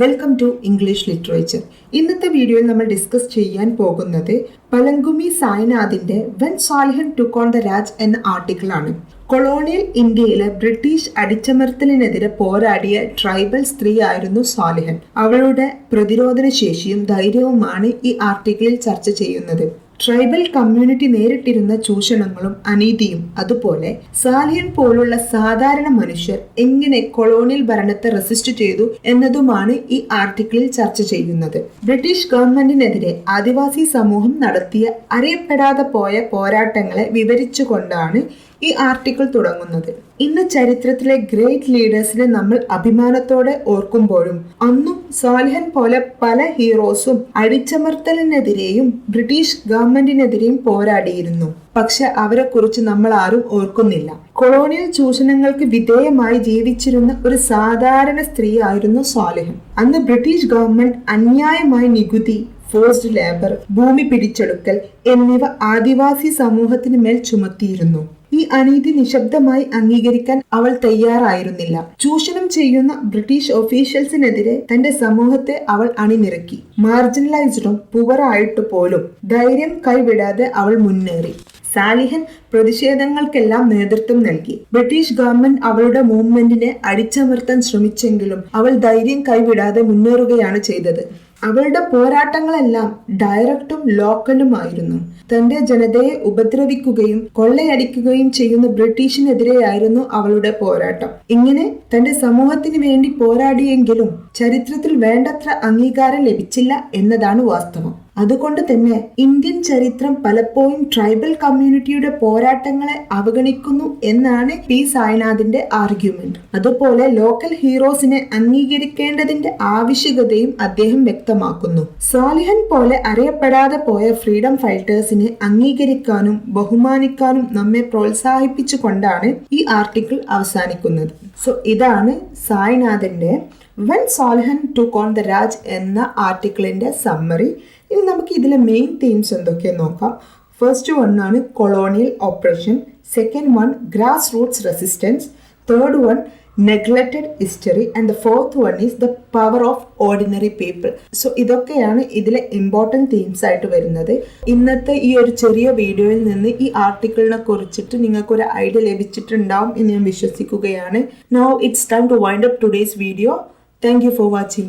Welcome to English literature. ഇന്നത്തെ വീഡിയോയിൽ നമ്മൾ ഡിസ്കസ് ചെയ്യാൻ പോകുന്നത് പലങ്കുമി സായ്നാഥിന്റെ when Salihan took on the Raj എന്ന ആർട്ടിക്കിൾ ആണ്. കൊളോണിയൽ ഇന്ത്യയിലെ ബ്രിട്ടീഷ് അടിച്ചമർത്തലിനെതിരെ പോരാടിയ ട്രൈബൽ സ്ത്രീ ആയിരുന്നു സാലിഹൻ. അവളുടെ പ്രതിരോധന ശേഷിയും ധൈര്യവുമാണ് ഈ ആർട്ടിക്കിളിൽ ചർച്ച ചെയ്യുന്നത്. ട്രൈബൽ കമ്മ്യൂണിറ്റി നേരിട്ടിരുന്ന ചൂഷണങ്ങളും അനീതിയും, അതുപോലെ സാലിഹൻ പോലുള്ള സാധാരണ മനുഷ്യർ എങ്ങനെ കൊളോണിയൽ ഭരണത്തെ റെസിസ്റ്റ് ചെയ്തു എന്നതുമാണ് ഈ ആർട്ടിക്കിളിൽ ചർച്ച ചെയ്യുന്നത്. ബ്രിട്ടീഷ് ഗവൺമെന്റിനെതിരെ ആദിവാസി സമൂഹം നടത്തിയ അറിയപ്പെടാതെ പോയ പോരാട്ടങ്ങളെ വിവരിച്ചുകൊണ്ടാണ് ഈ ആർട്ടിക്കിൾ തുടങ്ങുന്നത്. ഇന്ന് ചരിത്രത്തിലെ ഗ്രേറ്റ് ലീഡേഴ്സിനെ നമ്മൾ അഭിമാനത്തോടെ ഓർക്കുമ്പോഴും അന്നും സാലിഹൻ പോലെ പല ഹീറോസും അടിച്ചമർത്തലിനെതിരെയും ബ്രിട്ടീഷ് ഗവൺമെന്റിനെതിരെയും പോരാടിയിരുന്നു. പക്ഷെ അവരെ കുറിച്ച് നമ്മൾ ആരും ഓർക്കുന്നില്ല. കൊളോണിയൽ ചൂഷണങ്ങൾക്ക് വിധേയമായി ജീവിച്ചിരുന്ന ഒരു സാധാരണ സ്ത്രീ ആയിരുന്നു സാലിഹൻ. അന്ന് ബ്രിട്ടീഷ് ഗവൺമെന്റ് അന്യായമായ നികുതി, ഫോഴ്സ്ഡ് ലേബർ, ഭൂമി പിടിച്ചെടുക്കൽ എന്നിവ ആദിവാസി സമൂഹത്തിന് മേൽ ചുമത്തിയിരുന്നു. ഈ അനീതി നിശബ്ദമായി അംഗീകരിക്കാൻ അവൾ തയ്യാറായിരുന്നില്ല. ചൂഷണം ചെയ്യുന്ന ബ്രിട്ടീഷ് ഒഫീഷ്യൽസിനെതിരെ തന്റെ സമൂഹത്തെ അവൾ അണിനിരക്കി. മാർജിനലൈസ്ഡും പുവറായിട്ട് പോലും ധൈര്യം കൈവിടാതെ അവൾ മുന്നേറി. സാലിഹൻ പ്രതിഷേധങ്ങൾക്കെല്ലാം നേതൃത്വം നൽകി. ബ്രിട്ടീഷ് ഗവൺമെന്റ് അവളുടെ മൂവ്മെന്റിനെ അടിച്ചമർത്താൻ ശ്രമിച്ചെങ്കിലും അവൾ ധൈര്യം കൈവിടാതെ മുന്നേറുകയാണ് ചെയ്തത്. അവളുടെ പോരാട്ടങ്ങളെല്ലാം ഡയറക്റ്റും ലോക്കലുമായിരുന്നു. തന്റെ ജനതയെ ഉപദ്രവിക്കുകയും കൊള്ളയടിക്കുകയും ചെയ്യുന്ന ബ്രിട്ടീഷിനെതിരെയായിരുന്നു അവളുടെ പോരാട്ടം. ഇങ്ങനെ തന്റെ സമൂഹത്തിന് വേണ്ടി പോരാടിയെങ്കിലും ചരിത്രത്തിൽ വേണ്ടത്ര അംഗീകാരം ലഭിച്ചില്ല എന്നതാണ് വാസ്തവം. അതുകൊണ്ട് തന്നെ ഇന്ത്യൻ ചരിത്രം പലപ്പോഴും ട്രൈബൽ കമ്മ്യൂണിറ്റിയുടെ പോരാട്ടങ്ങളെ അവഗണിക്കുന്നു എന്നാണ് പി സായ്നാഥിന്റെ ആർഗ്യുമെന്റ്. അതുപോലെ ലോക്കൽ ഹീറോസിനെ അംഗീകരിക്കേണ്ടതിന്റെ ആവശ്യകതയും അദ്ദേഹം വ്യക്തമാക്കുന്നു. സാലിഹൻ പോലെ അറിയപ്പെടാതെ പോയ ഫ്രീഡം ഫൈറ്റേഴ്സിനെ അംഗീകരിക്കാനും ബഹുമാനിക്കാനും നമ്മെ പ്രോത്സാഹിപ്പിച്ചുകൊണ്ടാണ് ഈ ആർട്ടിക്കിൾ അവസാനിക്കുന്നത്. സോ ഇതാണ് സായ്നാഥിന്റെ when Salihan took on the Raj എന്ന ആർട്ടിക്കിളിന്റെ സമ്മറി. ഇനി നമുക്ക് ഇതിലെ മെയിൻ തീംസ് എന്തൊക്കെയെന്ന് നോക്കാം. ഫസ്റ്റ് വൺ ആണ് colonial operation, second one grass Roots resistance, third one neglected history and the fourth one is the power of ordinary people. So ഇതൊക്കെയാണ് ഇതിലെ important themes ആയിട്ട് വരുന്നത്. ഇന്നത്തെ ഈ ഒരു ചെറിയ വീഡിയോയിൽ നിന്ന് ഈ ആർട്ടിക്കിളിനെ കുറിച്ചിട്ട് നിങ്ങൾക്കൊരു ഐഡിയ ലഭിച്ചിട്ടുണ്ടാവും എന്ന് ഞാൻ വിശ്വസിക്കുകയാണ്. Now it's time to wind up today's video. Thank you for watching.